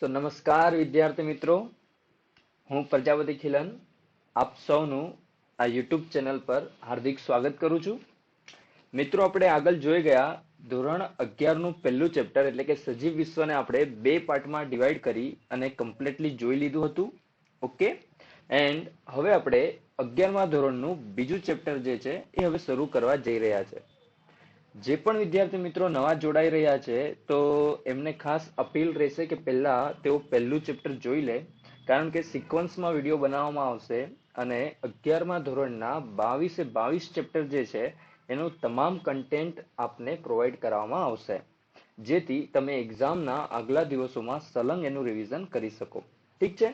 નમસ્કાર વિદ્યાર્થી મિત્રો, હું પ્રજાપતિ ખીલન આપ સૌનું આ યુટ્યુબ ચેનલ પર હાર્દિક સ્વાગત કરું છું. મિત્રો, આપણે આગળ જોઈ ગયા ધોરણ 11 નું પહેલું ચેપ્ટર એટલે કે સજીવ વિશ્વને આપણે બે પાર્ટમાં ડિવાઈડ કરી અને કમ્પ્લીટલી જોઈ લીધું હતું. ઓકે, એન્ડ હવે આપણે 11મા ધોરણનું બીજું ચેપ્ટર જે છે એ હવે શરૂ કરવા જઈ રહ્યા છે. જે પણ વિદ્યાર્થી મિત્રો નવા જોડાઈ રહ્યા છે તો એમને ખાસ અપીલ રહેશે કે પહેલા તેઓ પહેલું ચેપ્ટર જોઈ લે, કારણ કે સિક્વન્સમાં વિડીયો બનાવવામાં આવશે અને 11મા ધોરણના 22 ચેપ્ટર જે છે એનું તમામ કન્ટેન્ટ આપને પ્રોવાઈડ કરવામાં આવશે, જેથી તમે એક્ઝામના આગલા દિવસોમાં સલંગ એનું રિવિઝન કરી શકો. ઠીક છે,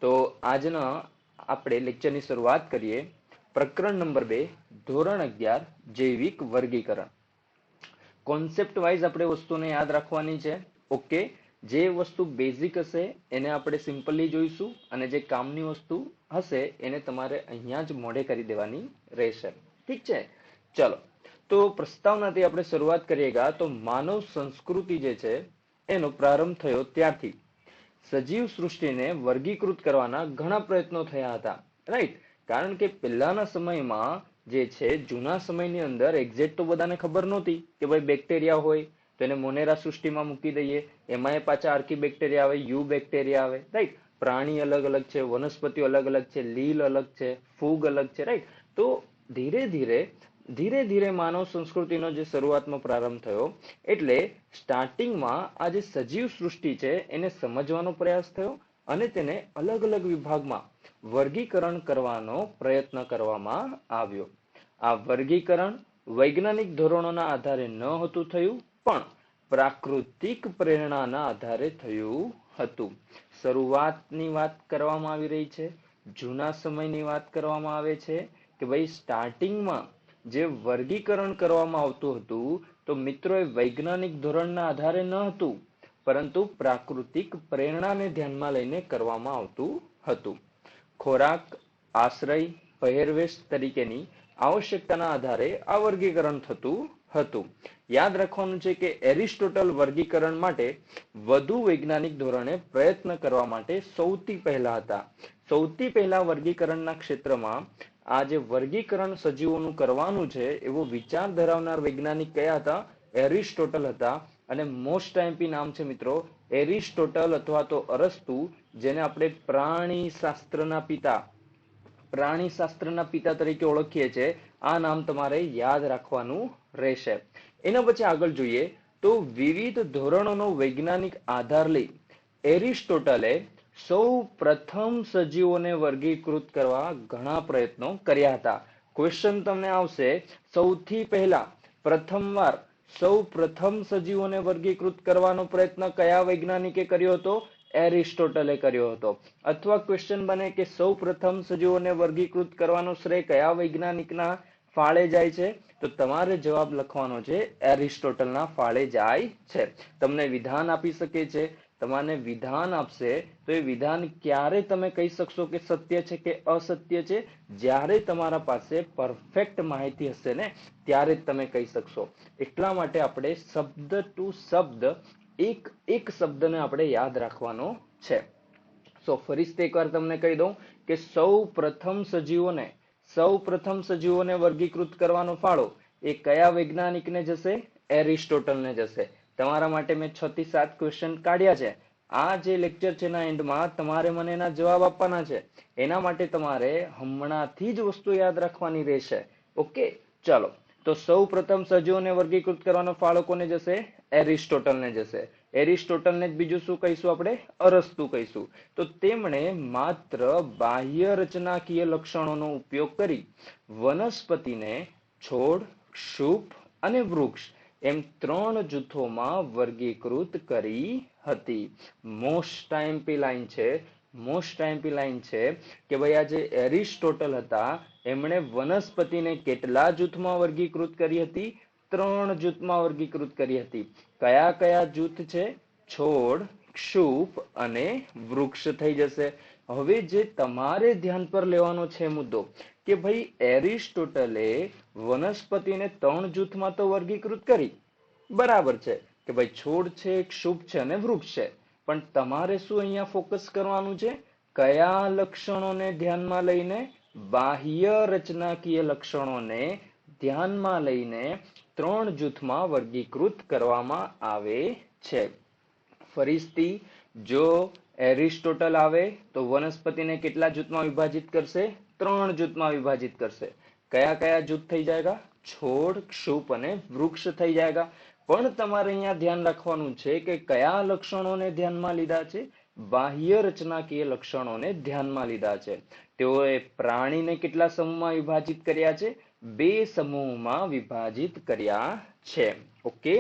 તો આજના આપણે લેક્ચરની શરૂઆત કરીએ. પ્રકરણ નંબર 2, ધોરણ 11, જૈવિક વર્ગીકરણ. કોન્સેપ્ટ વાઇઝ આપણે વસ્તુને યાદ રાખવાની છે. ઓકે, જે વસ્તુ બેઝિક હશે એને આપણે સિમ્પલી જોઈશું અને જે કામની વસ્તુ હશે એને તમારે અહીંયા જ મોઢે કરી દેવાની રહેશે. ઠીક છે, ચલો તો પ્રસ્તાવનાથી આપણે શરૂઆત કરીએગા તો માનવ સંસ્કૃતિ જે છે એનો પ્રારંભ થયો ત્યારથી સજીવ સૃષ્ટિને વર્ગીકૃત કરવાના ઘણા પ્રયત્નો થયા હતા. રાઈટ, કારણ કે પહેલાના સમયમાં જે છે જૂના સમયની અંદર એક્ઝેક્ટ તો બધાને ખબર નહોતી કે ભાઈ બેક્ટેરિયા હોય તો એને મોનેરા સૃષ્ટિમાં મૂકી દઈએ, એમાં પાછા આર્કી બેક્ટેરિયા આવે, યુ બેક્ટેરિયા આવે. રાઈટ, પ્રાણી અલગ અલગ છે, વનસ્પતિઓ અલગ અલગ છે, લીલ અલગ છે, ફૂગ અલગ છે. રાઈટ, તો ધીરે ધીરે માનવ સંસ્કૃતિનો જે શરૂઆતમાં પ્રારંભ થયો એટલે સ્ટાર્ટિંગમાં આ જે સજીવ સૃષ્ટિ છે એને સમજવાનો પ્રયાસ થયો અને તેને અલગ અલગ વિભાગમાં વર્ગીકરણ કરવાનો પ્રયત્ન કરવામાં આવ્યો. આ વર્ગીકરણ વૈજ્ઞાનિક ધોરણોના આધારે ન હતું થયું, પણ પ્રાકૃતિક પ્રેરણાના આધારે થયું હતું. શરૂઆતની વાત કરવામાં આવી રહી છે, જૂના સમયની વાત કરવામાં આવે છે કે ભાઈ સ્ટાર્ટિંગમાં જે વર્ગીકરણ કરવામાં આવતું હતું તો મિત્રો એ વૈજ્ઞાનિક ધોરણના આધારે ન હતું, પરંતુ પ્રાકૃતિક પ્રેરણાને ધ્યાનમાં લઈને કરવામાં આવતું હતું. ખોરાક, આશ્રય, પહેરવેશ તરીકેની આવશ્યકતાના આધારે આ વર્ગીકરણ થતું હતું. યાદ રાખવાનું છે કે એરિસ્ટોટલ વર્ગીકરણ માટે વધુ વૈજ્ઞાનિક ધોરણે પ્રયત્ન કરવા માટે સૌથી પહેલા હતા. સૌથી પહેલા વર્ગીકરણના ક્ષેત્રમાં આ જે વર્ગીકરણ સજીવોનું કરવાનું છે એવો વિચાર ધરાવનાર વૈજ્ઞાનિક કયા હતા? એરિસ્ટોટલ હતા. અને મોસ્ટ ટાઈમ્પી નામ છે મિત્રો એરિસ્ટોટલ અથવા તો અરસ્તુ, જેને આપણે પ્રાણીશાસ્ત્રના પિતા તરીકે ઓળખીએ છીએ. આ નામ તમારે યાદ રાખવાનું રહેશે. એના પછી આગળ જોઈએ તો વિવિધ ધોરણોનો વૈજ્ઞાનિક આધાર લઈ એરિસ્ટોટલે સૌ પ્રથમ સજીવોને વર્ગીકૃત કરવા ઘણા પ્રયત્નો કર્યા હતા. ક્વેશ્ચન તમને આવશે, સૌથી પહેલા સૌ પ્રથમ સજીવોને વર્ગીકૃત કરવાનો પ્રયત્ન કયા વૈજ્ઞાનિકે કર્યો હતો? એરિસ્ટોટલે કર્યો હતો. અથવા ક્વેશ્ચન બને કે સૌ પ્રથમ સજીવોને વર્ગીકૃત કરવાનો શ્રેય કયા વૈજ્ઞાનિકના ફાળે જાય છે? તો તમારે જવાબ લખવાનો છે એરિસ્ટોટલના ફાળે જાય છે. તમને વિધાન આપી શકે છે, તમારે વિધાન આપશે તો એ વિધાન ક્યારે તમે કહી શકશો કે સત્ય છે કે અસત્ય છે? જ્યારે તમારા પાસે પરફેક્ટ માહિતી હશે ને ત્યારે જ તમે કહી શકશો. એટલા માટે આપણે શબ્દ ટુ શબ્દ એક શબ્દને આપણે યાદ રાખવાનો છે. સો ફરીથી એકવાર તમને કહી દઉં કે સૌ પ્રથમ સજીવોને વર્ગીકૃત કરવાનો ફાળો એ કયા વૈજ્ઞાનિકને જશે? એરિસ્ટોટલને જશે. તમારા માટે મેં 6 થી 7 ક્વેશ્ચન કાઢ્યા છે. આ જે લેક્ચર છે એના એન્ડમાં તમારે મને એના જવાબ આપવાના છે. એના માટે તમારે હમણાંથી જ વસ્તુ યાદ રાખવાની રહેશે. ઓકે, ચાલો તો સૌ પ્રથમ સજીવોને વર્ગીકૃત કરવાનો ફાળો કોને જશે? એરિસ્ટોટલને જશે. એરિસ્ટોટલને જ બીજું શું કહીશું આપણે? અરસ્તુ કહીશું. તો તેમણે માત્ર બાહ્ય રચનાકીય લક્ષણોનો ઉપયોગ કરી વનસ્પતિને છોડ, ક્ષુપ અને વૃક્ષ એમ 3 જૂથોમાં વર્ગીકૃત કરી હતી. મોસ્ટ ટાઈમ્પી લાઈન છે કે ભાઈ આ જે એરિસ્ટોટલ હતા એમણે વનસ્પતિને કેટલા જૂથમાં વર્ગીકૃત કરી હતી? 3 જૂથમાં વર્ગીકૃત કરી હતી. કયા કયા જૂથ છે? છોડ, ક્ષુપ અને વૃક્ષ થઈ જશે. હવે જે તમારે ધ્યાન પર લેવાનો છે મુદ્દો કે ભાઈ એરિસ્ટોટલે વનસ્પતિને 3 જૂથમાં તો વર્ગીકૃત કરી, બરાબર છે કે ભાઈ છોડ છે, ક્ષુપ છે અને વૃક્ષ છે. પણ તમારે શું અહીંયા ફોકસ કરવાનું છે? કયા લક્ષણોને ધ્યાનમાં લઈને? બાહ્ય રચનાકીય લક્ષણોને ધ્યાનમાં લઈને 3 જૂથમાં વર્ગીકૃત કરવામાં આવે છે. ફરીથી જો એરિસ્ટોટલ આવે તો વનસ્પતિને કેટલા જૂથમાં વિભાજિત કરશે? 3 જૂથમાં વિભાજિત કરશે. કયા કયા જૂથ થઈ જાયગા? છોડ, ક્ષુપ અને વૃક્ષ થઈ જાયગા. પણ તમારે અહીંયા ધ્યાન રાખવાનું છે કે કયા લક્ષણોને ધ્યાનમાં લીધા છે? બાહ્ય રચનાકીય લક્ષણોને ધ્યાનમાં લીધા છે. તેઓએ પ્રાણીને કેટલા સમૂહમાં વિભાજિત કર્યા છે? 2 સમૂહમાં વિભાજિત કર્યા છે. ઓકે,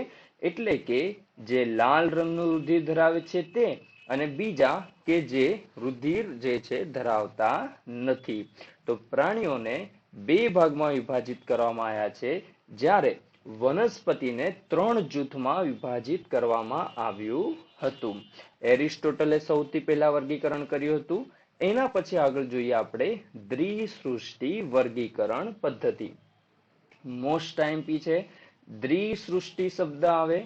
એટલે કે જે લાલ રંગનું રુધિર ધરાવે છે તે, અને બીજા કે જે રુધિર જે છે ધરાવતા નથી. તો પ્રાણીઓને 2 ભાગમાં વિભાજિત કરવામાં આવ્યા છે, જ્યારે વનસ્પતિને 3 જૂથમાં વિભાજિત કરવામાં આવ્યું હતું. એરિસ્ટોટલે સૌથી પહેલા વર્ગીકરણ કર્યું હતું. એના પછી આગળ જોઈએ આપણે દ્વિસૃષ્ટિ વર્ગીકરણ પદ્ધતિ. મોસ્ટ ટાઈમપી છે. દ્વિસૃષ્ટિ શબ્દ આવે,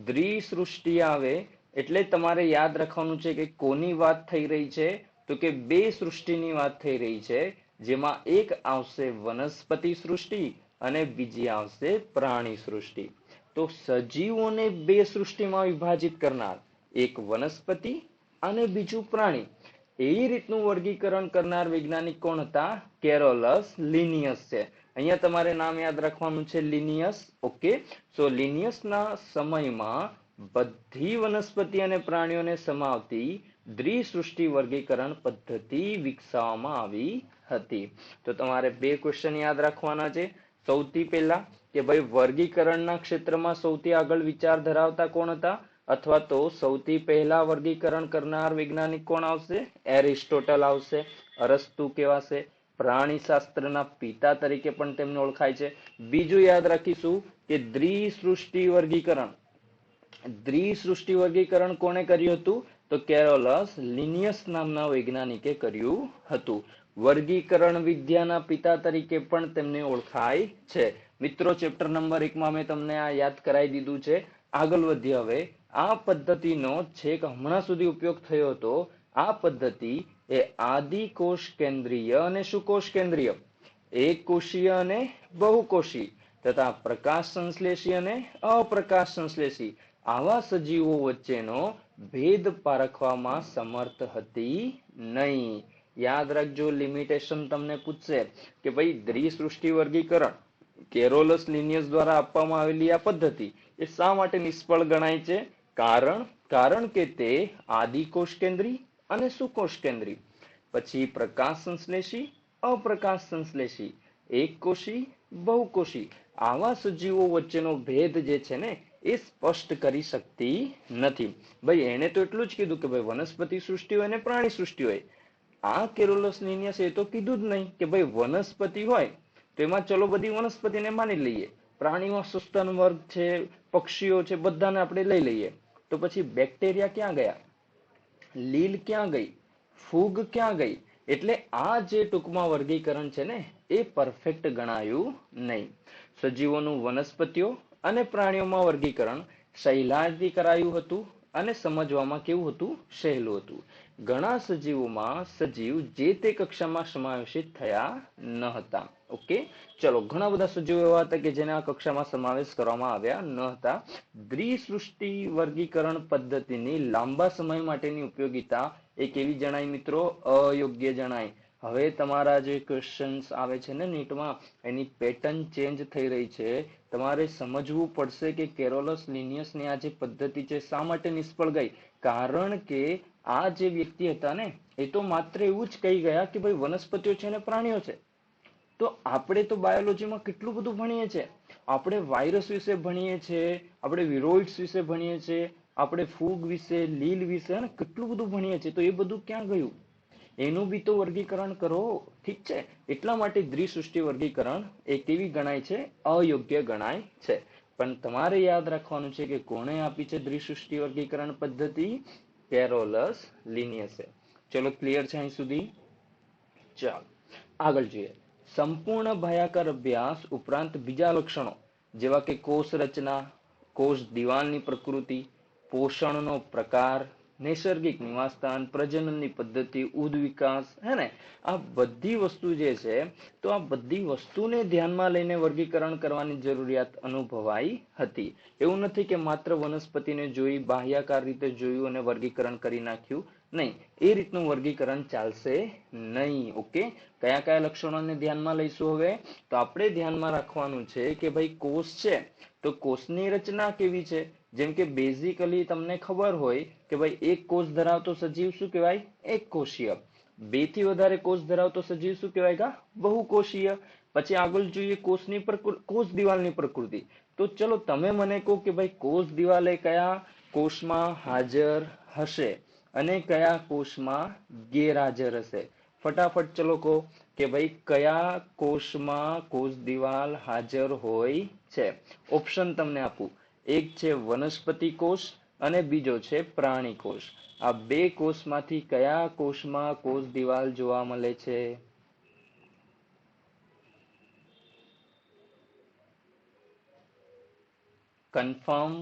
દ્વિસૃષ્ટિ આવે એટલે તમારે યાદ રાખવાનું છે કે કોની વાત થઈ રહી છે? તો કે 2 સૃષ્ટિની વાત થઈ રહી છે, જેમાં એક આવશે વનસ્પતિ સૃષ્ટિ અને બીજી આવશે પ્રાણી સૃષ્ટિ. તો સજીવોને 2 સૃષ્ટિમાં વિભાજિત કરનાર એક વનસ્પતિ અને બીજું પ્રાણી, એ રીતનું વર્ગીકરણ કરનાર વૈજ્ઞાનિક કોણ હતા? કેરોલસ લિનિયસ છે. અહીંયા તમારે નામ યાદ રાખવાનું છે, લિનિયસ. ઓકે, સો લિનિયસના સમયમાં બધી વનસ્પતિ અને પ્રાણીઓને સમાવતી દ્વિસૃષ્ટિ વર્ગીકરણ પદ્ધતિ વિકસાવવામાં આવી હતી. તો તમારે 2 ક્વેશ્ચન યાદ રાખવાના છે. સૌથી પહેલા કે ભાઈ વર્ગીકરણના ક્ષેત્રમાં સૌથી આગળ વિચાર ધરાવતા કોણ હતા? અથવા તો સૌથી પહેલા વર્ગીકરણ કરનાર વૈજ્ઞાનિક કોણ આવશે? એરિસ્ટોટલ આવશે. અરસ્તુ કહેવાશે. પ્રાણીશાસ્ત્રના પિતા તરીકે પણ તેમને ઓળખાય છે. બીજું યાદ રાખીશું કે દ્વિસૃષ્ટિ વર્ગીકરણ. દ્વિસૃષ્ટિ વર્ગીકરણ કોણે કર્યું હતું? તો કેરોલસ લિનિયસ નામના વૈજ્ઞાનિકે કર્યું હતું. વર્ગીકરણ વિદ્યાના પિતા તરીકે પણ તેમને ઓળખાય છે. મિત્રો, ચેપ્ટર નંબર 1 માં મેં તમને આ યાદ કરાવી દીધું છે. આગળ વધીએ હવે. આ પદ્ધતિનો છેક હમણાં સુધી ઉપયોગ થયો હતો. આ પદ્ધતિ એ આદિકોષ કેન્દ્રીય અને સુકોષ કેન્દ્રીય, એકકોષીય અને બહુકોષી તથા પ્રકાશ સંશ્લેષી અને અપ્રકાશ સંશ્લેષી આવા સજીવો વચ્ચેનો ભેદ પારખવામાં સમર્થ હતી નહીં. યાદ રાખજો, લિમિટેશન તમને પૂછશે કે ભાઈ દ્વિસૃષ્ટિ વર્ગીકરણ કેરોલસ લિનિયસ દ્વારા આપવામાં આવેલી આ પદ્ધતિ એ શા માટે નિષ્ફળ ગણાય છે? કારણ કે તે આદિકોષ કેન્દ્રી અને સુકોષ કેન્દ્રી, પછી પ્રકાશ સંશ્લેષી, અપ્રકાશ સંશ્લેષી, એકકોષી, બહુકોષી આવા સજીવો વચ્ચેનો ભેદ જે છે ને એ સ્પષ્ટ કરી શકતી નથી. ભાઈ એને તો એટલું જ કીધું કે ભાઈ વનસ્પતિ સૃષ્ટિ હોય અને પ્રાણી સૃષ્ટિ હોય. આ કેરોલસ લિનિયસ એ તો કીધું જ નહીં કે ભાઈ વનસ્પતિ હોય તો એમાં ચલો બધી વનસ્પતિને માની લઈએ, પ્રાણીમાં સસ્તન વર્ગ છે, પક્ષીઓ છે, બધાને આપણે લઈ લઈએ. તો પછી બેક્ટેરિયા ક્યાં ગયા? લીલ ક્યાં ગઈ? ફૂગ ક્યાં ગઈ? એટલે આ જે ટૂંકમાં વર્ગીકરણ છે ને એ પરફેક્ટ ગણાયું નહીં. સજીવોનું વનસ્પતિઓ અને પ્રાણીઓમાં વર્ગીકરણ સહેલાઈથી કરાયું હતું અને સમજવામાં કેવું હતું? સહેલું હતું. ઘણા સજીવોમાં સજીવ જે તે કક્ષામાં સમાવેશિત થયા ન હતા. ઓકે, ચલો, ઘણા બધા સજીવો એવા હતા કે જેને આ કક્ષામાં સમાવેશ કરવામાં આવ્યા ન હતા. દ્વિસૃષ્ટિ વર્ગીકરણ પદ્ધતિની લાંબા સમય માટેની ઉપયોગિતા એ કેવી જણાય મિત્રો? અયોગ્ય જણાય. હવે તમારા જે ક્વેશ્ચન્સ આવે છે ને નીટમાં, એની પેટર્ન ચેન્જ થઈ રહી છે. તમારે સમજવું પડશે કે કેરોલસ લિનિયસની આ જે પદ્ધતિ છે શા માટે નિષ્ફળ ગઈ. કારણ કે આ જે વ્યક્તિ હતા ને એ તો માત્ર એવું જ કહી ગયા કે ભાઈ વનસ્પતિઓ છે અને પ્રાણીઓ છે. તો આપણે તો બાયોલોજીમાં કેટલું બધું ભણીએ છીએ. આપણે વાયરસ વિશે ભણીએ છીએ, આપણે વિરોઇડ્સ વિશે ભણીએ છીએ, આપણે ફૂગ વિશે, લીલ વિશે અને કેટલું બધું ભણીએ છીએ. તો એ બધું ક્યાં ગયું? એનું બી તો વર્ગીકરણ કરો. ઠીક છે, એટલા માટે દ્વિસૃષ્ટિ વર્ગીકરણ એ કેવી ગણાય છે? અયોગ્ય ગણાય છે. પણ તમારે યાદ રાખવાનું છે કે કોણે આપી છે દ્વિસૃષ્ટિ વર્ગીકરણ પદ્ધતિ? કેરોલસ લિનિયસે. ચલો, ક્લિયર છે અહીં સુધી? ચાલો આગળ જોઈએ. સંપૂર્ણ ભયાકાર અભ્યાસ ઉપરાંત બીજા લક્ષણો જેવા કે કોષ રચના, કોષ દિવાલની પ્રકૃતિ, પોષણનો પ્રકાર, નૈસર્ગિક નિવાસસ્થાન, પ્રજનનની પદ્ધતિ, ઉદ વિકાસ, હે ને, આ બધી વસ્તુ જે છે, તો આ બધી વસ્તુને ધ્યાનમાં લઈને વર્ગીકરણ કરવાની જરૂરિયાત અનુભવાઈ હતી. એવું નથી કે માત્ર વનસ્પતિને જોઈ બાહ્યાકાર રીતે જોયું અને વર્ગીકરણ કરી નાખ્યું. નહીં, એ રીતનું વર્ગીકરણ ચાલશે નહીં. ઓકે, કયા કયા લક્ષણોને ધ્યાનમાં લઈશું હવે? તો આપણે ધ્યાનમાં રાખવાનું છે કે ભાઈ કોષ છે, તો કોષની રચના કેવી છે. જેમ કે બેઝિકલી તમને ખબર હોય કે ભાઈ એક કોષ ધરાવતો સજીવ શું કહેવાય? એક કોષીય. બે થી વધારે કોષ ધરાવતો સજીવ શું કહેવાય? કા બહુકોષીય. પછી આગળ જોઈએ કોષ દિવાલની પ્રકૃતિ. તો ચલો તમે મને કહો કે ભાઈ કોષ દિવાલ એ કયા કોષમાં હાજર હશે અને કયા કોષમાં ગેરહાજર હશે? ફટાફટ ચલો કહો કે ભાઈ કયા કોષમાં કોષ દિવાલ હાજર હોય છે. ઓપ્શન તમને આપું. એક છે વનસ્પતિ કોષ અને બીજો છે પ્રાણી કોષ. આ બે કોષમાંથી કયા કોષમાં કોષ દિવાલ જોવા મળે છે? કન્ફર્મ.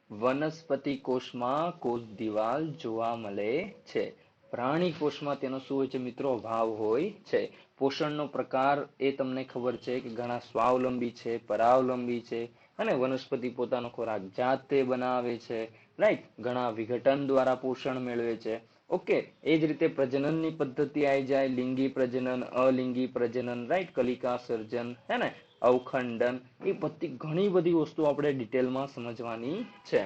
વનસ્પતિ કોષમાં કોષ દિવાલ જોવા મળે છે. પ્રાણી કોષમાં તેનો શું હોય છે મિત્રો? અભાવ હોય છે. પોષણનો પ્રકાર એ તમને ખબર છે કે ઘણા સ્વાવલંબી છે, પરાવલંબી છે, અને વનસ્પતિ પોતાનો ખોરાક જાતે બનાવે છે, રાઈટ. ઘણા વિઘટન દ્વારા પોષણ મેળવે છે. ઓકે, એ જ રીતે પ્રજનનની પદ્ધતિ આવી જાય, લિંગી પ્રજનન, અલિંગી પ્રજનન, રાઈટ, કલિકા સર્જન, હે ને, અવખંડન, એ બધી ઘણી બધી વસ્તુ આપણે ડિટેલમાં સમજવાની છે.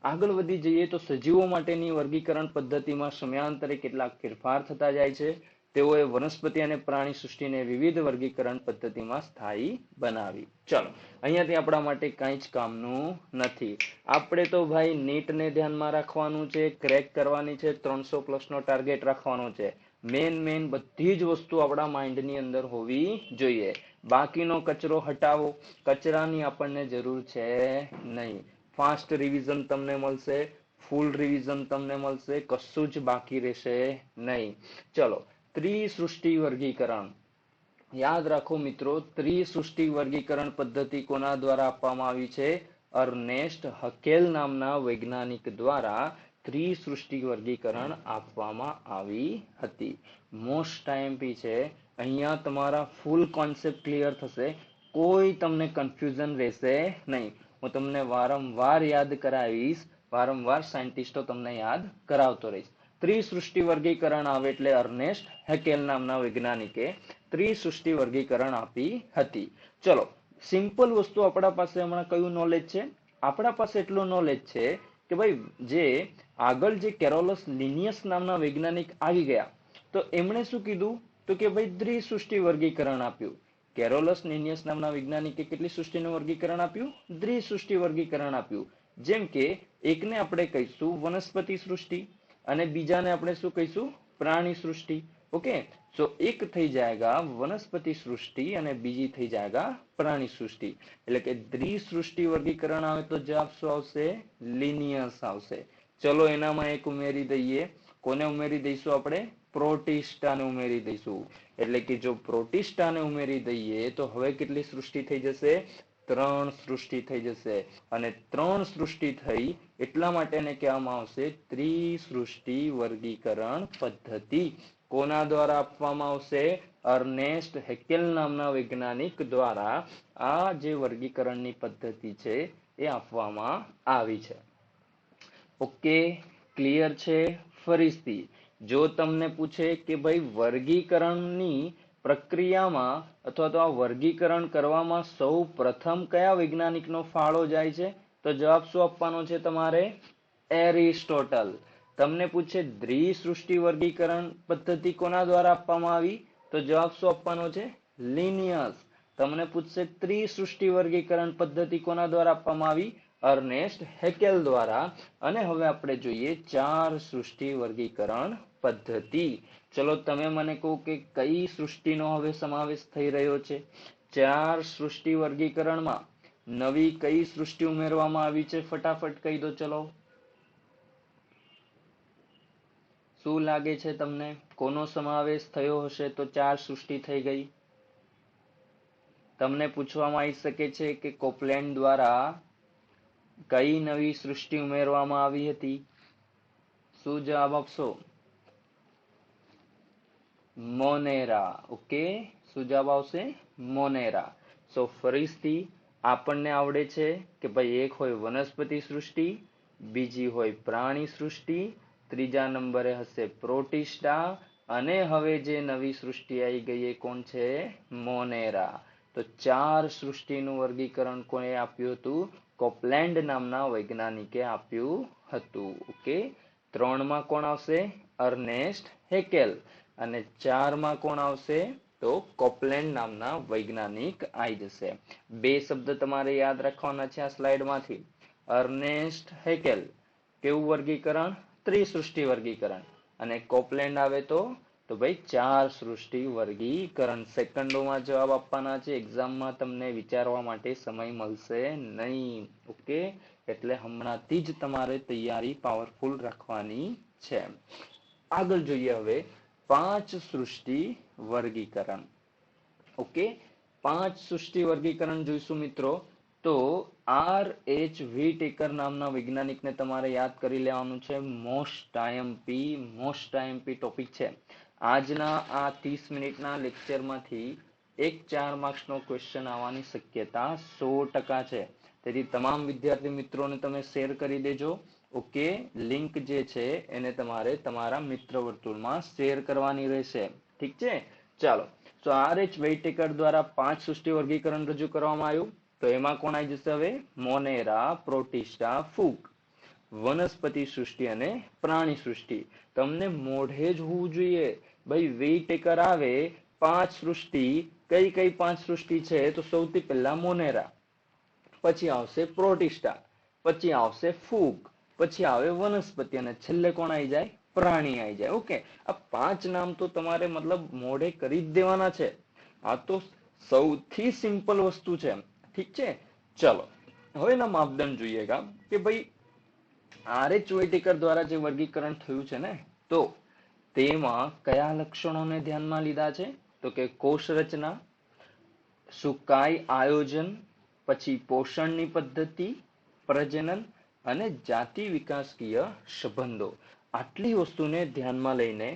આગળ વધી જઈએ તો સજીવો માટેની વર્ગીકરણ પદ્ધતિમાં સમયાંતરે કેટલાક ફેરફાર થતા જાય છે. તેઓએ વનસ્પતિ અને પ્રાણી સૃષ્ટિને વિવિધ વર્ગીકરણ પદ્ધતિમાં સ્થાયી બનાવી. ચલો, અહીંયાથી આપણા માટે કંઈ જ કામનું નથી. આપણે તો ભાઈ નીટને ધ્યાનમાં રાખવાનું છે, ક્રેક કરવાની છે, 300+ નો ટાર્ગેટ રાખવાનો છે. મેન બધી જ વસ્તુ આપણા માઇન્ડની અંદર હોવી જોઈએ. બાકીનો કચરો હટાવો. કચરાની આપણને જરૂર છે નહીં. ફાસ્ટ રિવિઝન તમને મળશે, ફૂલ રિવિઝન તમને મળશે, કશું જ બાકી રહેશે નહીં. ચલો, ત્રિસૃષ્ટિ વર્ગીકરણ યાદ રાખો મિત્રો. ત્રિસૃષ્ટિ વર્ગીકરણ પદ્ધતિ કોના દ્વારા આપવામાં આવી છે? અર્નેસ્ટ હકેલ નામના વૈજ્ઞાનિક દ્વારા ત્રિસૃષ્ટિ વર્ગીકરણ આપવામાં આવી હતી. મોસ્ટ આઈએમપી છે. અહીંયા તમારા ફૂલ કોન્સેપ્ટ ક્લિયર થશે. કોઈ તમને કન્ફ્યુઝન રહેશે નહીં. હું તમને વારંવાર યાદ કરાવીશ, વારંવાર સાયન્ટિસ્ટો તમને યાદ કરાવતો રહીશ. ત્રિસૃષ્ટિ વર્ગીકરણ આવે એટલે અર્નેસ્ટ હેકેલ નામના વૈજ્ઞાનિકે ત્રિસૃષ્ટિ વર્ગીકરણ આપી હતી. ચલો, સિમ્પલ વસ્તુ આપણા પાસે હમણાં કયું નોલેજ છે? આપણા પાસે એટલું નોલેજ છે કે ભાઈ જે આગળ જે કેરોલસ લિનિયસ નામના વૈજ્ઞાનિક આવી ગયા, તો એમણે શું કીધું? તો કે ભાઈ દ્વિસૃષ્ટિ વર્ગીકરણ આપ્યું. કેરોલસ લિનિયસ નામના વૈજ્ઞાનિકે કેટલી સૃષ્ટિનું વર્ગીકરણ આપ્યું? દ્વિસૃષ્ટિ વર્ગીકરણ આપ્યું. જેમ કે એકને આપણે કહીશું વનસ્પતિ સૃષ્ટિ અને બીજાને આપણે શું કહીશું? પ્રાણી સૃષ્ટિ. ઓકે, તો એક થઈ જાયગા વનસ્પતિ સૃષ્ટિ અને બીજી થઈ જાયગા પ્રાણી સૃષ્ટિ. એટલે કે દ્વિસૃષ્ટિ વર્ગીકરણ આવે તો જવાબ શું આવશે? લિનિયસ આવશે. ચલો, એનામાં એક ઉમેરી દઈએ. કોને ઉમેરી દઈશું આપણે? પ્રોટિસ્ટાને ઉમેરી દઈશું. એટલે કે જો પ્રોટિસ્ટાને ઉમેરી દઈએ તો હવે કેટલી સૃષ્ટિ થઈ જશે? 3 સૃષ્ટિ થઈ જશે. અને 3 સૃષ્ટિ થઈ એટલા માટે એને કહેવામાં આવશે ત્રિસૃષ્ટિ વર્ગીકરણ પદ્ધતિ. કોના દ્વારા આપવામાં આવશે? અર્નેસ્ટ હેકેલ નામના વૈજ્ઞાનિક દ્વારા આ જે વર્ગીકરણની પદ્ધતિ છે એ આપવામાં આવી છે. ઓકે, ક્લિયર છે? ફરીથી જો તમને પૂછે કે ભાઈ વર્ગીકરણની પ્રક્રિયામાં અથવા તો આ વર્ગીકરણ કરવામાં સૌ પ્રથમ કયા વૈજ્ઞાનિકનો ફાળો જાય છે, તો જવાબ શું આપવાનો છે તમારે? એરિસ્ટોટલ. તમને પૂછે દ્વિસૃષ્ટિ વર્ગીકરણ પદ્ધતિ કોના દ્વારા આપવામાં આવી, તો જવાબ શું આપવાનો છે? લિનિયસ. તમને પૂછશે ત્રિસૃષ્ટિ વર્ગીકરણ પદ્ધતિ કોના દ્વારા આપવામાં આવી? અર્નેસ્ટ હેકેલ દ્વારા. અને હવે આપણે જોઈએ 4 સૃષ્ટિ વર્ગીકરણ પદ્ધતિ. ચલો, તમે મને કહો કે કઈ સૃષ્ટિનો હવે સમાવેશ થઈ રહ્યો છે? 4 સૃષ્ટિ વર્ગીકરણમાં નવી કઈ સૃષ્ટિ ઉમેરવામાં આવી છે? ફટાફટ કહી દો. ચલો, શું લાગે છે તમને? કોનો સમાવેશ થયો હશે તો 4 સૃષ્ટિ થઈ ગઈ? તમને પૂછવામાં આવી શકે છે કે કોપલેન્ડ દ્વારા કઈ નવી સૃષ્ટિ ઉમેરવામાં આવી હતી? શું જવાબ આપશો? મોનેરા. ઓકે, શું જવાબ આવશે? મોનેરા. સો ફરીથી આપણને આવડે છે કે ભાઈ એક હોય વનસ્પતિ સૃષ્ટિ, બીજી હોય પ્રાણી સૃષ્ટિ, ત્રીજા નંબરે હશે પ્રોટિસ્ટા, અને હવે જે નવી સૃષ્ટિ આવી ગઈ એ કોણ છે? મોનેરા. તો 4 સૃષ્ટિનું વર્ગીકરણ કોણે આપ્યું હતું? કોપલેન્ડ નામના વૈજ્ઞાનિકે આપ્યું હતું. ઓકે, 3 માં કોણ આવશે? અર્નેસ્ટ હેકેલ. અને 4 માં કોણ આવશે? તો કોપલેન્ડ નામના વૈજ્ઞાનિક આવી જશે. 2 શબ્દ તમારે યાદ રાખવાના છે આ સ્લાઇડ માંથી. અર્નેસ્ટ હેકેલ કેવું વર્ગીકરણ? ત્રિસૃષ્ટિ વર્ગીકરણ. અને કોપલેન્ડ આવે તો ભાઈ 4 સૃષ્ટિ વર્ગીકરણ. સેકન્ડોમાં જવાબ આપવાના છે, એક્ઝામમાં તમને વિચારવા માટે સમય મળશે નહીં. ઓકે, એટલે હમણાંથી જ તમારે તૈયારી પાવરફુલ રાખવાની છે. આગળ જોઈએ હવે 5 સૃષ્ટિ વર્ગીકરણ. ઓકે, 5 સૃષ્ટિ વર્ગીકરણ જોઈશું મિત્રો. તો R.H. વ્હીટેકર નામના વૈજ્ઞાનિકને તમારે યાદ કરી લેવાનું છે. મોસ્ટ આઈએમપી ટોપિક છે. આજના આ 30 મિનિટના લેક્ચરમાંથી એક 4 માર્ક્સનો ક્વેશ્ચન આવવાની શક્યતા 100% છે. તેથી તમામ વિદ્યાર્થી મિત્રોને તમે શેર કરી દેજો. ઓકે, લિંક જે છે એને તમારે તમારા મિત્ર વર્તુળમાં શેર કરવાની રહેશે. ઠીક છે, ચાલો. તો R.H. વ્હીટેકર દ્વારા 5 સૃષ્ટિ વર્ગીકરણ રજૂ કરવામાં આવ્યું. તો એમાં કોણ આવી જશે હવે? મોનેરા, પ્રોટિસ્ટા, ફૂગ. વનસ્પતિ સૃષ્ટિ અને પ્રાણી સૃષ્ટિ. તમને મોઢે જ હોવું જોઈએ ભાઈ. વ્હીટેકર આવે 5 સૃષ્ટિ, કઈ 5 સૃષ્ટિ છે? તો સૌથી પહેલા મોનેરા, પછી આવશે પ્રોટિસ્ટા, પછી આવશે ફૂગ, પછી આવે વનસ્પતિ, અને છેલ્લે કોણ આવી જાય? પ્રાણી આવી જાય. ઓકે, આ 5 નામ તો તમારે મતલબ મોઢે કરી જ દેવાના છે. આ તો સૌથી સિમ્પલ વસ્તુ છે. ઠીક છે, ચલો હવે એના માપદંડ જોઈએ કે ભાઈ R.H. વ્હીટેકર દ્વારા જે વર્ગીકરણ થયું છે ને, તો તેમાં કયા લક્ષણોને ધ્યાનમાં લીધા છે? તો કે કોષ રચના, સુકાઈ આયોજન, પછી પોષણની પદ્ધતિ, પ્રજનન અને જાતિ વિકાસકીય સંબંધો. આટલી વસ્તુને ધ્યાનમાં લઈને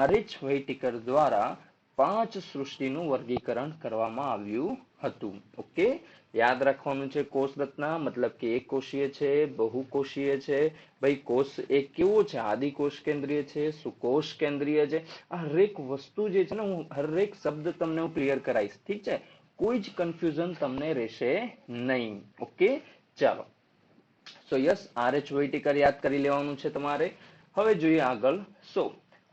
R.H. વ્હીટેકર દ્વારા 5 સૃષ્ટિનું વર્ગીકરણ કરવામાં આવ્યું હતું. ઓકે, યાદ રાખવાનું છે કોષ રચના મતલબ કે એક કોષીય છે, બહુકોષીય છે. ભાઈ કોષ એક કેવો છે? આદિકોષ કેન્દ્રીય છે, સુકોષ કેન્દ્રીય છે. આ હરેક વસ્તુ જે છે ને, હું હરેક શબ્દ તમને હું ક્લિયર કરાવીશ. ઠીક છે, કોઈ જ કન્ફ્યુઝન તમને રહેશે નહીં. ઓકે, ચાલો. સો યસ, R.H. વ્હીટેકર યાદ કરી લેવાનું છે તમારે. હવે જોઈએ આગળ. સો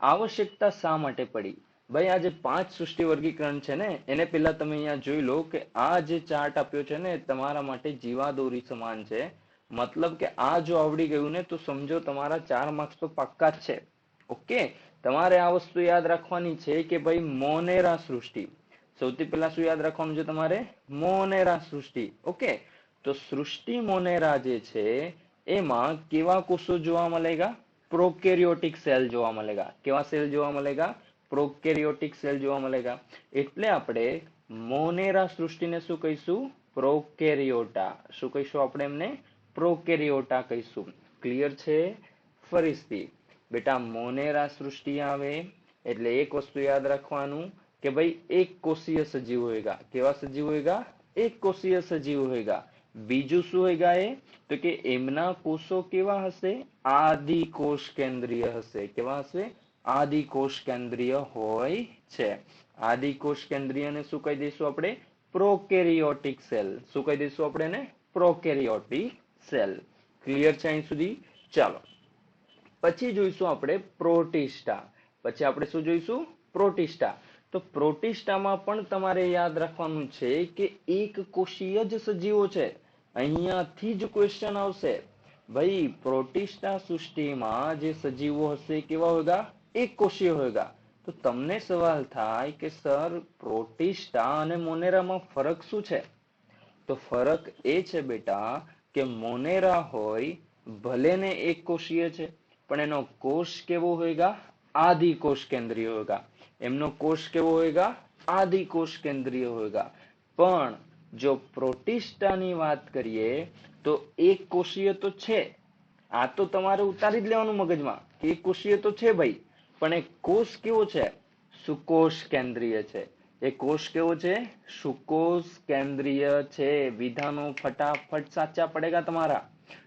આવશ્યકતા શા માટે પડી? ભાઈ આ જે 5 સૃષ્ટિ વર્ગીકરણ છે ને, એને પહેલા તમે અહીંયા જોઈ લો કે આ જે ચાર્ટ આપ્યો છે ને તમારા માટે જીવાદોરી સમાન છે. મતલબ કે આ જો આવડી ગયું ને તો સમજો તમારા 4 માર્ક્સ તો પાક્કા જ છે. ઓકે, તમારે આ વસ્તુ યાદ રાખવાની છે કે ભાઈ મોનેરા સૃષ્ટિ. સૌથી પહેલા શું યાદ રાખવાનું છે તમારે? મોનેરા સૃષ્ટિ. ઓકે, તો સૃષ્ટિ મોનેરા જે છે એમાં કેવા કોષો જોવા મળેગા? પ્રોકેરિયોટિક સેલ જોવા મળેગા. કેવા સેલ જોવા મળેગા? પ્રોકેરિયોટિક સેલ જોવા મળેગા. એટલે આપણે મોનેરા સૃષ્ટિને શું કહીશું? પ્રોકેરિયોટા. શું કહીશું આપણે એમને? પ્રોકેરિયોટા કહીશું. ક્લિયર છે? ફરીથી બેટા મોનેરા સૃષ્ટિ આવે એટલે એક વસ્તુ યાદ રાખવાનું કે ભાઈ એક કોષીય સજીવ હોएगा. કેવા સજીવ હોएगा? એક કોષીય સજીવ હોएगा. બીજું શું હોएगा એ? તો કે એમના કોષો કેવા હશે? આદિકોષ કેન્દ્રીય હશે. કેવા હશે? આદિકોષ કેન્દ્રીય હોય છે. આદિકોષ કેન્દ્રીયને શું કહી દઈશું આપણે? Prokaryotic cell. શું કહી દઈશું આપણે એને? Prokaryotic cell. ક્લિયર છે અહીં સુધી? ચાલો, પછી જોઈશું આપણે પ્રોટિસ્ટા. પછી આપણે શું જોઈશું? પ્રોટિસ્ટા. તો પ્રોટિસ્ટામાં પણ તમારે યાદ રાખવાનું છે કે એક કોષીય જ સજીવો છે. અહીંયાથી જ ક્વેશ્ચન આવશે. ભાઈ પ્રોટિસ્ટા સૃષ્ટિમાં જે સજીવો હશે કેવા હોગા? એક કોષીય હોગા. તો તમને સવાલ થાય કે સર પ્રોટિસ્ટા અને મોનેરામાં ફરક શું છે? તો ફરક એ છે બેટા કે મોનેરા હોય ભલે ને એક કોષીય છે પણ એનો કોષ કેવો હોયગા? આદિકોષ કેન્દ્રીય હોયગા. એમનો કોષ કેવો હોયગા? આદિકોષ કેન્દ્રીય હોયગા. પણ જો પ્રોટિસ્ટાની વાત કરીએ તો એક કોષીય તો છે. આ તો તમારે ઉતારી જ લેવાનું મગજમાં એકોષીય તો છે ભાઈ, પણ એ કોષ કેવો છે? સુકોષ કેન્દ્રીય છે. એ કોષ કેવો છે? સુકોષ કેન્દ્રીય છે. વિધાનો ફટાફટ સાચા પડેગા તમારા.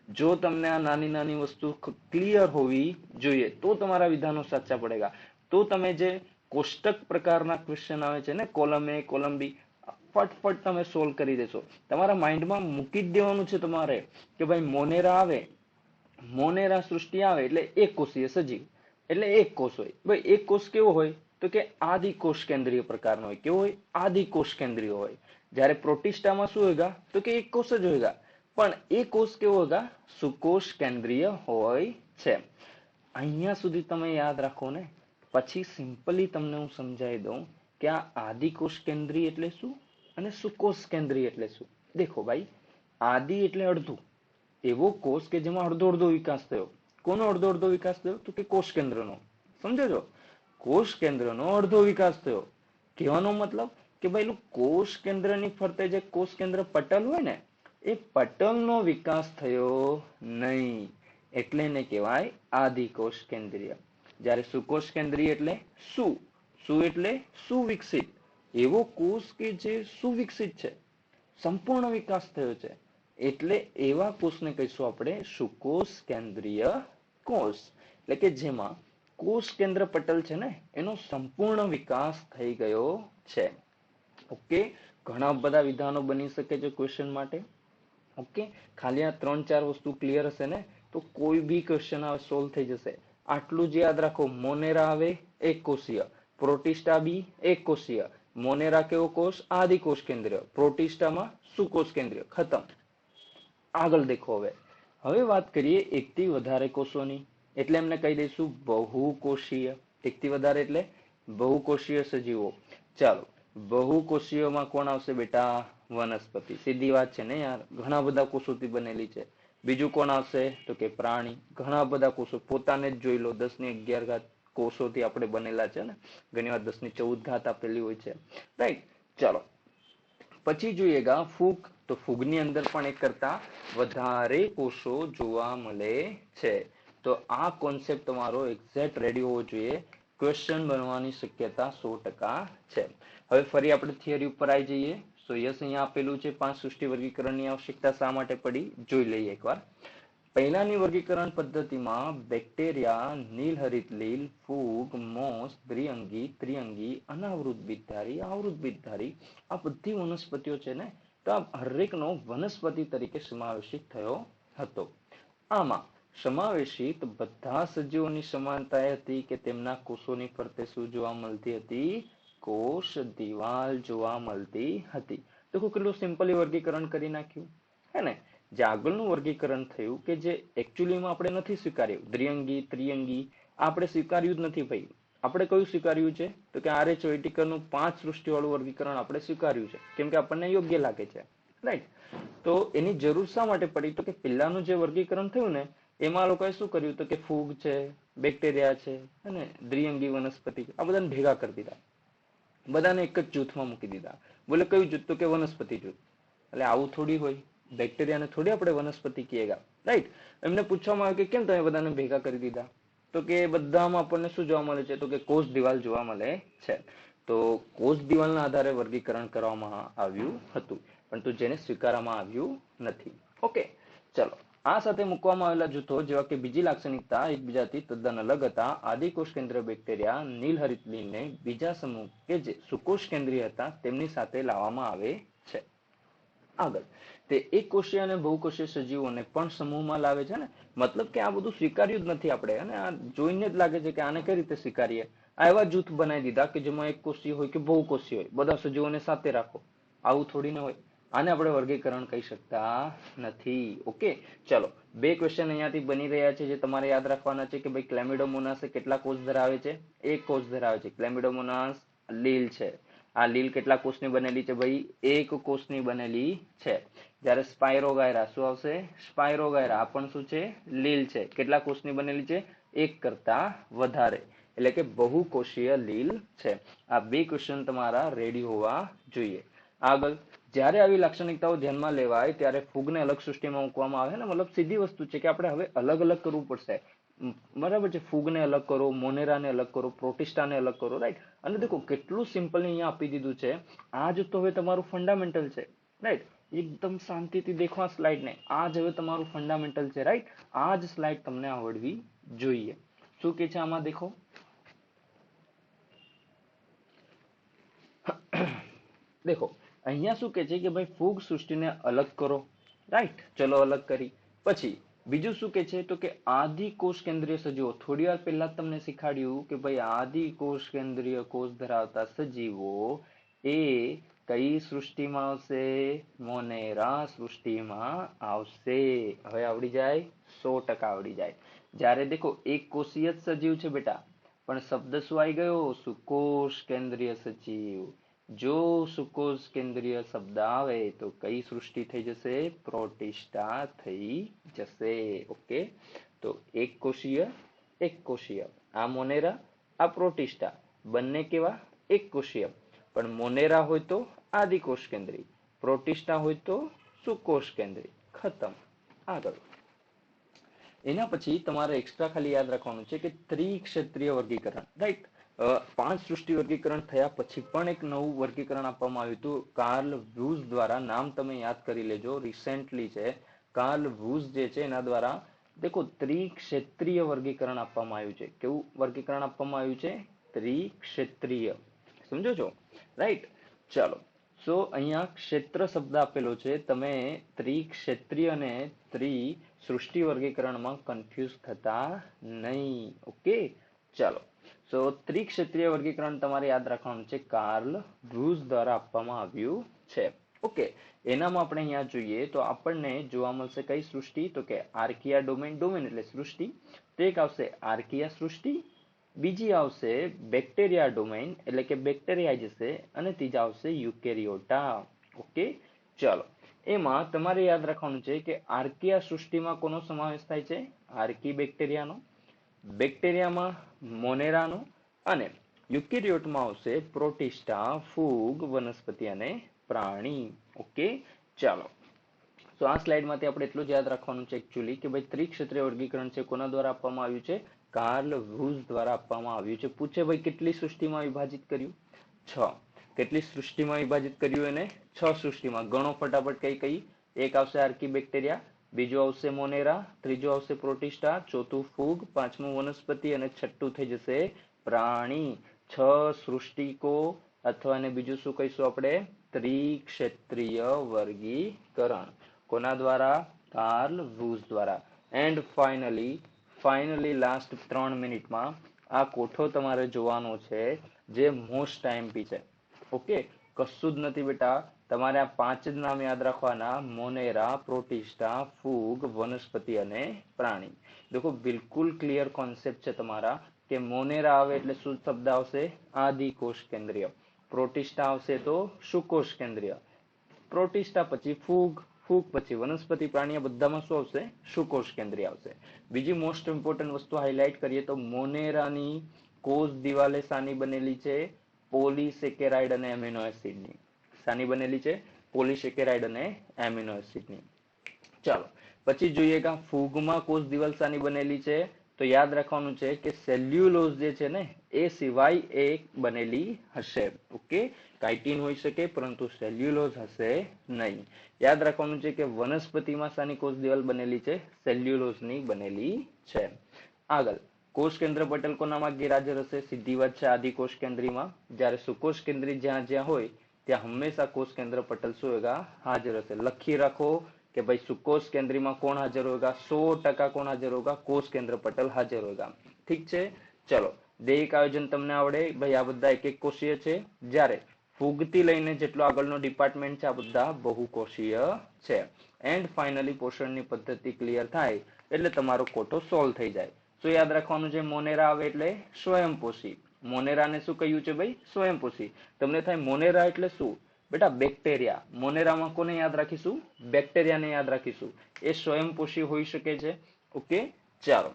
જો તમને આ નાની નાની વસ્તુ ક્લિયર હોવી જોઈએ તો તમારા વિધાનો સાચા પડેગા. તો તમે જે કોષ્ટક પ્રકારના ક્વેશ્ચન આવે છે ને, કોલમ એ કોલમ બી, ફટફટ તમે સોલ્વ કરી દેશો. તમારા માઇન્ડમાં મૂકી જ દેવાનું છે તમારે કે ભાઈ મોનેરા આવે, મોનેરા સૃષ્ટિ આવે એટલે એક કોષીય સજીવ, એટલે એક કોષ હોય. ભાઈ એક કોષ કેવો હોય? તો કે આદિકોષ કેન્દ્રીય પ્રકારનો હોય. કેવો હોય? આદિકોષ કેન્દ્રીય હોય. જ્યારે પ્રોટિસ્ટામાં શું હોયગા? તો કે એક કોષ જ હોયગા, પણ એ કોષ કેવો હોયગા? સુકોષ કેન્દ્રીય હોય છે. અહીંયા સુધી તમે યાદ રાખો ને, પછી સિમ્પલી તમને હું સમજાવી દઉં કે આ આદિકોષ કેન્દ્રીય એટલે શું અને સુકોષ કેન્દ્રીય એટલે શું. દેખો ભાઈ, આદિ એટલે અડધું, એવો કોષ કે જેમાં અડધો અડધો વિકાસ થયો. કોનો અડધો અડધો વિકાસ થયો? તો કે કોષ કેન્દ્રનો. સમજો છો? કોષ કેન્દ્રનો અડધો વિકાસ થયો. કહેવાનો મતલબ કે ભાઈ કોષ કેન્દ્રની ફરતે જે કોષ કેન્દ્ર પટલ હોય ને, એ પટલનો વિકાસ થયો નહીં, એટલે એને કહેવાય આદિકોષ કેન્દ્રીય. જ્યારે સુકોષ કેન્દ્રીય એટલે શું? શું એટલે સુવિકસિત, એવો કોષ કે જે સુવિકસિત છે, સંપૂર્ણ વિકાસ થયો છે, એટલે એવા કોષને કહીશું આપણે સુકોષ કેન્દ્રીય કોષ. એટલે કે જેમાં કોષ કેન્દ્ર પટલ છે ને, એનો સંપૂર્ણ વિકાસ થઈ ગયો છે. ઓકે, ઘણા બધા વિધાનો બની શકે છે ક્વેશ્ચન માટે. ઓકે, ખાલી આ 3-4 વસ્તુ ક્લિયર હશે ને તો કોઈ બી ક્વેશ્ચન આવે સોલ્વ થઈ જશે. આટલું જ યાદ રાખો. મોનેરા આવે એક કોષીય, પ્રોટિસ્ટા બી એક કોષીય. મોનેરા કેવો કોષ? આદિકોષ કેન્દ્રીય. પ્રોટિસ્ટામાં સુકોષ કેન્દ્રીય. ખતમ. આગળ દેખો. હવે વાત કરીએ એકથી વધારે કોષોની, એટલે એમને કહી દઈશું બહુકોષીય. એકથી વધારે એટલે બહુકોષીય સજીવો. ચાલો, બહુકોષીયમાં કોણ આવશે બેટા? વનસ્પતિ. સીધી વાત છે ને યાર, ઘણા બધા કોષોથી બનેલી છે. બીજું કોણ આવશે? તો કે પ્રાણી. ઘણા બધા કોષો, પોતાને જ જોઈ લો, 10^11 કોષોથી આપણે બનેલા છે ને. ઘણી વાર 10^14 આપેલી હોય છે. રાઈટ. ચાલો, પછી જોઈએ ફૂગ. તો ફૂગની અંદર પણ એક કરતા વધારે કોષો જોવા મળે છે. તો આ કોન્સેપ્ટ તમારો એક્ઝેક્ટ રેડી હોવો જોઈએ. ક્વેશ્ચન બનવાની શક્યતા 100% છે. હવે ફરી આપણે થિયરી ઉપર આવી જઈએ. તો યસ, અહીંયા આપેલું છે 5 સૃષ્ટિ વર્ગીકરણની આવશ્યકતા શા માટે પડી, જોઈ લઈએ એકવાર. પહેલાની વર્ગીકરણ પદ્ધતિમાં બેક્ટેરિયા, નીલહરિત લીલ, ફૂગ, મોસ, દ્વિઅંગી, ત્રિઅંગી, અનાવૃત બીજધારી, આવૃત બીજધારી, આ બધી વનસ્પતિઓ છે ને, તો આ હરેકનો વનસ્પતિ તરીકે સમાવેશિત થયો હતો. આમાં સમાવેશિત બધા સજીવોની સમાનતા હતી કે તેમના કોષોની ફરતે શું જોવા મળતી હતી? કોષ દિવાલ જોવા મળતી હતી. તો કેટલું સિમ્પલી વર્ગીકરણ કરી નાખ્યું હે ને. જે આગળનું વર્ગીકરણ થયું કે જે એકચ્યુઅલીમાં આપણે નથી સ્વીકાર્યું, દ્વિઅંગી, ત્રિઅંગી, આપણે સ્વીકાર્યું જ નથી ભાઈ. આપણે કયું સ્વીકાર્યું છે? તો કે RH વ્હાઇટિકરનું 5 સૃષ્ટિવાળું વર્ગીકરણ આપણે સ્વીકાર્યું છે, કેમ કે આપણને યોગ્ય લાગે છે. રાઈટ. તો એની જરૂર શા માટે પડી? તો કે પહેલાનું જે વર્ગીકરણ થયું ને, એમાં લોકોએ શું કર્યું? તો કે ફૂગ છે, બેક્ટેરિયા છે અને દ્વિઅંગી વનસ્પતિ, આ બધાને ભેગા કરી દીધા. બધાને એક જ જૂથમાં મૂકી દીધા. બોલે કયું જૂથ? તો કે વનસ્પતિ જૂથ. એટલે આવું થોડી હોય, બેક્ટેરિયાને થોડી આપણે વનસ્પતિ કહેગા. રાઈટ. એમને પૂછવામાં આવ્યું કે કેમ તમે બધાને ભેગા કરી દીધા? તો કે બધામાં આપણને શું જોવા મળે છે? તો કે કોષ દિવાલ જોવા મળે છે. તો કોષ દિવાલના આધારે વર્ગીકરણ કરવામાં આવ્યું હતું, પરંતુ જેને સ્વીકારવામાં આવ્યું નથી. ઓકે, ચલો. આ સાથે મૂકવામાં આવેલા જૂથો જેવા કે બીજી લાક્ષણિકતા એકબીજાથી તદ્દન અલગ હતા. આદિકોષ કેન્દ્રીય બેક્ટેરિયા, નીલહરિત લીલને બીજા સમૂહ કે જે સુકોષ કેન્દ્રીય હતા તેમની સાથે લાવવામાં આવે છે. આગળ, તે એક કોષીય અને બહુકોષીય સજીવોને પણ સમૂહમાં લાવે છે ને. મતલબ કે આ બધું સ્વીકાર્યું જ નથી આપણે, અને આ જોઈને જ લાગે છે કે આને કઈ રીતે સ્વીકારીએ. આ એવા જૂથ બનાવી દીધા કે જેમાં એક કોષીય હોય કે બહુકોષીય હોય, બધા સજીવોને સાથે રાખો. આવું થોડી ના હોય. આને આપણે વર્ગીકરણ કહી શકતા નથી. ઓકે, ચલો. 2 ક્વેશ્ચન અહીંયાથી બની રહ્યા છે જે તમારે યાદ રાખવાના છે કે ભાઈ ક્લેમિડોમોનાસ કેટલા કોષ ધરાવે છે? 1 કોષ ધરાવે છે. ક્લેમિડોમોનાસ લીલ છે. આ લીલ કેટલા કોષની બનેલી છે ભાઈ? 1 કોષની બનેલી છે. જ્યારે સ્પાયરોગાયરા શું આવશે? સ્પાયરોગાયરા આ પણ શું છે? લીલ છે. કેટલા કોષની બનેલી છે? 1 કરતા વધારે, એટલે કે બહુકોષીય લીલ છે. આ 2 ક્વેશ્ચન તમારા રેડી હોવા જોઈએ. આગળ, જ્યારે આવી લાક્ષણિકતાઓ ધ્યાનમાં લેવાય ત્યારે ફૂગને અલગ સૃષ્ટિમાં મૂકવામાં આવે ને. મતલબ સીધી વસ્તુ છે કે આપણે હવે અલગ અલગ કરવું પડશે. બરાબર છે, ફૂગને અલગ કરો, મોનેરાને અલગ કરો, પ્રોટિસ્ટાને અલગ કરો, રાઈટ. અને દેખો કેટલું સિમ્પલ અહીંયા આપી દીધું છે. આ જ તો હવે તમારું ફંડામેન્ટલ છે, રાઈટ. એકદમ શાંતિથી દેખો આ સ્લાઇડને. આ જ હવે તમારું ફંડામેન્ટલ છે, રાઈટ. આ જ સ્લાઇડ તમને આવડવી જોઈએ. શું કે છે આમાં દેખો. દેખો અહીંયા શું કે છે કે ભાઈ ફૂગ સૃષ્ટિને અલગ કરો, રાઈટ. ચલો અલગ કરી. પછી બીજું શું કે છે તો કે આદિ કોષ કેન્દ્રીય સજીવો. થોડી વાર પહેલા તમને શીખવાડ્યું કે ભાઈ આદિ કોષ કેન્દ્રીય કોષ ધરાવતા સજીવો એ કઈ સૃષ્ટિમાં આવશે? મોનેરા સૃષ્ટિમાં આવશે. હવે આવડી જાય? 100% આવડી જાય. જ્યારે દેખો એક કોષીય સજીવ છે બેટા, પણ શબ્દ શું આવી ગયો? સુકોષ કેન્દ્રીય સજીવ. જો સુકોષ કેન્દ્રીય શબ્દ આવે તો કઈ સૃષ્ટિ થઈ જશે? પ્રોટિસ્ટા થઈ જશે. ઓકે, તો એક કોષીય, એક કોષીય. આ મોનેરા, આ પ્રોટિસ્ટા, બંને કેવા? એક કોષીય. પણ મોનેરા હોય તો આદિકોષ કેન્દ્રી, પ્રોટિસ્ટા હોય તો સુકોષ કેન્દ્રી. ખતમ. આગળ એના પછી તમારે એક્સ્ટ્રા ખાલી યાદ રાખવાનું છે કે ત્રિક્ષેત્રીય વર્ગીકરણ, રાઈટ. 5 સૃષ્ટિ વર્ગીકરણ થયા પછી પણ એક નવું વર્ગીકરણ આપવામાં આવ્યું હતું કાર્લ વુઝ દ્વારા. નામ તમે યાદ કરી લેજો, રિસેન્ટલી છે. કાર્લ વુઝ જે છે એના દ્વારા દેખો ત્રિક્ષેત્રીય વર્ગીકરણ આપવામાં આવ્યું છે. કેવું વર્ગીકરણ આપવામાં આવ્યું છે? ત્રિક્ષેત્રીય. સમજો છો, રાઈટ. ચાલો, સો અહીંયા ક્ષેત્ર શબ્દ આપેલો છે. તમે ત્રિક્ષેત્રીય અને સૃષ્ટિ વર્ગીકરણમાં કન્ફ્યુઝ થતા નહીં. ઓકે, ચાલો. સો ત્રિક્ષેત્રીય વર્ગીકરણ તમારે યાદ રાખવાનું છે. કાર્લ વુઝ દ્વારા આપવામાં આવ્યું છે. ઓકે, એનામાં આપણે અહીંયા જોઈએ તો આપણને જોવા મળશે કઈ સૃષ્ટિ? તો કે આર્કિયા ડોમેન. ડોમેન એટલે સૃષ્ટિ. તો એક આવશે આર્કિયા સૃષ્ટિ, બીજી આવશે બેક્ટેરિયા ડોમેન એટલે કે બેક્ટેરિયા જશે, અને ત્રીજા આવશે યુકેરિયોટા. ઓકે, ચાલો. એમાં તમારે યાદ રાખવાનું છે કે આર્કિયા સૃષ્ટિમાં કોનો સમાવેશ થાય છે? આર્કી બેક્ટેરિયાનો. બેક્ટેરિયામાં મોનેરાનો, અને યુકેરિયોટમાં આવશે પ્રોટિસ્ટા, ફૂગ, વનસ્પતિ અને પ્રાણી. ઓકે, ચાલો. તો આ સ્લાઇડમાંથી આપણે એટલું જ યાદ રાખવાનું છે એકચ્યુઅલી કે ભાઈ ત્રિક્ષેત્રીય વર્ગીકરણ છે કોના દ્વારા આપવામાં આવ્યું છે? કાર્લ વુઝ દ્વારા આપવામાં આવ્યું છે. પૂછે ભાઈ કેટલી સૃષ્ટિમાં વિભાજિત કર્યું? 6. કેટલી સૃષ્ટિમાં વિભાજિત કર્યું? એને 6 સૃષ્ટિમાં. ગણો ફટાફટ. કઈ કઈ? એક આવશે આર્કી બેક્ટેરિયા, બીજું આવશે મોનેરા, ત્રીજું આવશે પ્રોટિસ્ટા, ચોથું ફૂગ, પાંચમું વનસ્પતિ અને છઠ્ઠું થઈ જશે પ્રાણી. 6 સૃષ્ટિકો, અથવા ને બીજું શું કહીશું આપણે? ત્રિક્ષેત્રીય વર્ગીકરણ. કોના દ્વારા? કાર્લ વુઝ દ્વારા. એન્ડ ફાઇનલી લાસ્ટ 3 મિનિટમાં આ કોઠો તમારે જોવાનો છે જે મોસ્ટ આઈએમપી છે. ઓકે, કશું જ નથી બેટા. તમારે આ 5 જ નામ યાદ રાખવાના: મોનેરા, પ્રોટિસ્ટા, ફૂગ, વનસ્પતિ અને પ્રાણી. દેખો બિલકુલ ક્લિયર કોન્સેપ્ટ છે તમારા કે મોનેરા આવે એટલે શું શબ્દ આવશે? આદિકોષ કેન્દ્રીય. પ્રોટિસ્ટા આવશે તો સુકોષ કેન્દ્રીય. પ્રોટિસ્ટા પછી ફૂગ, ફૂગ પછી વનસ્પતિ, પ્રાણી, બધામાં શું આવશે? સુકોષ કેન્દ્રીય આવશે. બીજી મોસ્ટ ઇમ્પોર્ટન્ટ વસ્તુ હાઇલાઇટ કરીએ તો મોનેરાની કોષ દિવાલે શાની બનેલી છે? પોલીસેકેરાઇડ અને એમિનો એસિડની. શાની બનેલી છે? પોલીસેકેરાઇડ અને એમિનો એસિડની. ચાલો, પછી જોઈએ કે ફૂગમાં કોષ દિવાલ શાની બનેલી છે? તો યાદ રાખવાનું છે કે સેલ્યુલોઝ જે છે ને એ સિવાય એક બનેલી હશે. ઓકે, કાઇટિન હોઈ શકે પરંતુ સેલ્યુલોઝ હશે નહીં. યાદ રાખવાનું છે કે વનસ્પતિમાં શાની કોષ દિવાલ બનેલી છે? સેલ્યુલોઝની બનેલી છે. આગળ કોષ કેન્દ્ર પટલ કોનામાં ગેરહાજર હશે? સીધી વાત છે, આદિકોષ કેન્દ્રીમાં. જ્યારે સુકોષ કેન્દ્રી જ્યાં જ્યાં હોય ત્યાં હંમેશા કોષ કેન્દ્ર પટલ શું હોगा? હાજર હશે. લખી રાખો કે ભાઈ સુકોષ કેન્દ્રીમાં કોણ હાજર होगा? 100% કોણ હાજર होगा? કોષ કેન્દ્ર પટલ હાજર होगा. ઠીક છે, ચલો. દૈહિક આયોજન તમને આવડે ભાઈ? આ બધા એક એક કોષીય છે. જ્યારે ફૂગથી લઈને જેટલો આગળનો ડિપાર્ટમેન્ટ છે આ બધા બહુકોષીય છે. એન્ડ ફાઇનલી પોષણની પદ્ધતિ ક્લિયર થાય એટલે તમારો કોઠો સોલ્વ થઈ જાય. શું યાદ રાખવાનું છે? મોનેરા આવે એટલે સ્વયંપોષી. મોનેરાને શું કહ્યું છે ભાઈ? સ્વયંપોષી. તમને થાય મોનેરા એટલે શું? બેટા બેક્ટેરિયા. મોનેરામાં કોને યાદ રાખીશું? બેક્ટેરિયાને યાદ રાખીશું. એ સ્વયંપોષી હોઈ શકે છે. ઓકે, ચાલો.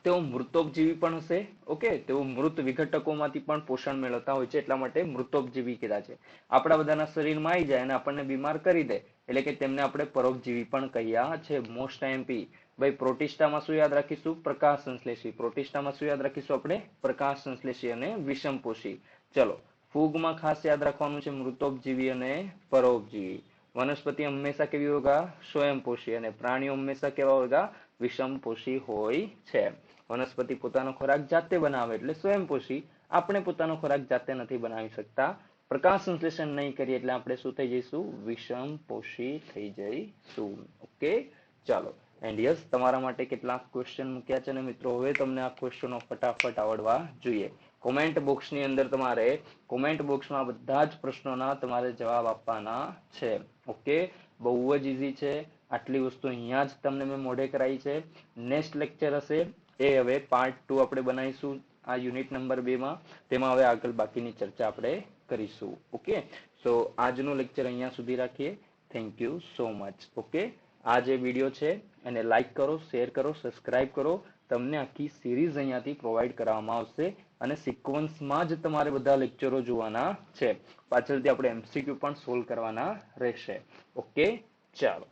તેઓ મૃતોપજીવી પણ હશે. ઓકે, તેઓ મૃત વિઘટકોમાંથી પણ પોષણ મેળવતા હોય છે, એટલા માટે મૃતોપજીવી કીધા છે. આપણા બધાના શરીરમાં આવી જાય અને આપણને બીમાર કરી દે એટલે કે તેમને આપણે પરોપજીવી પણ કહ્યા છે. Most IMP. ભાઈ પ્રોટિસ્ટામાં શું યાદ રાખીશું? પ્રકાશ સંશ્લેષી. પ્રોટિસ્ટામાં શું યાદ રાખીશું આપણે? પ્રકાશ સંશ્લેષી અને વિષમપોષી. ચલો, ફૂગમાં ખાસ યાદ રાખવાનું છે મૃતોપજીવી અને પરોપજીવી. વનસ્પતિ હંમેશા કેવી હોગા? સ્વયંપોષી. અને પ્રાણીઓ હંમેશા કેવા હોગા? વિષમપોષી હોય છે. વનસ્પતિ પોતાનો ખોરાક જાતે બનાવે એટલે સ્વયંપોષી. આપણે પોતાનો ખોરાક જાતે નથી બનાવી શકતા. પ્રકાશ સંશ્લેષણ નહીં કરીએ એટલે આપણે શું થઈ જઈશું? વિષમપોષી થઈ જઈશું. ઓકે, ચાલો. એન્ડ યસ, તમારા માટે કેટલાક ક્વેશ્ચન મૂક્યા છે ને મિત્રો, હવે તમને આ ક્વેશ્ચનો ફટાફટ આવડવા જોઈએ. કોમેન્ટ બોક્સની અંદર તમારે કોમેન્ટ બોક્સમાં બધા જ પ્રશ્નોના તમારે જવાબ આપવાના છે. ઓકે, બહુ જ ઈઝી છે. આટલી વસ્તુ અહીંયા જ તમને મેં મોઢે કરાવી છે. નેક્સ્ટ લેક્ચર હશે એ હવે પાર્ટ 2 આપણે બનાવીશું આ યુનિટ નંબર 2 માં. તેમાં હવે આગળ બાકીની ચર્ચા આપણે કરીશું. ઓકે, સો આજનું લેક્ચર અહીંયા સુધી રાખીએ. Thank you so much. Okay, આ જે વિડીયો છે એને લાઈક કરો, શેર કરો, સબસ્ક્રાઇબ કરો. તમને આખી સિરીઝ અહીંયાથી પ્રોવાઈડ કરવામાં આવશે અને સિક્વન્સમાં જ તમારે બધા લેક્ચરો જોવાના છે. પાછળથી આપણે MCQ પણ સોલ્વ કરવાના રહેશે. ઓકે, ચાલો.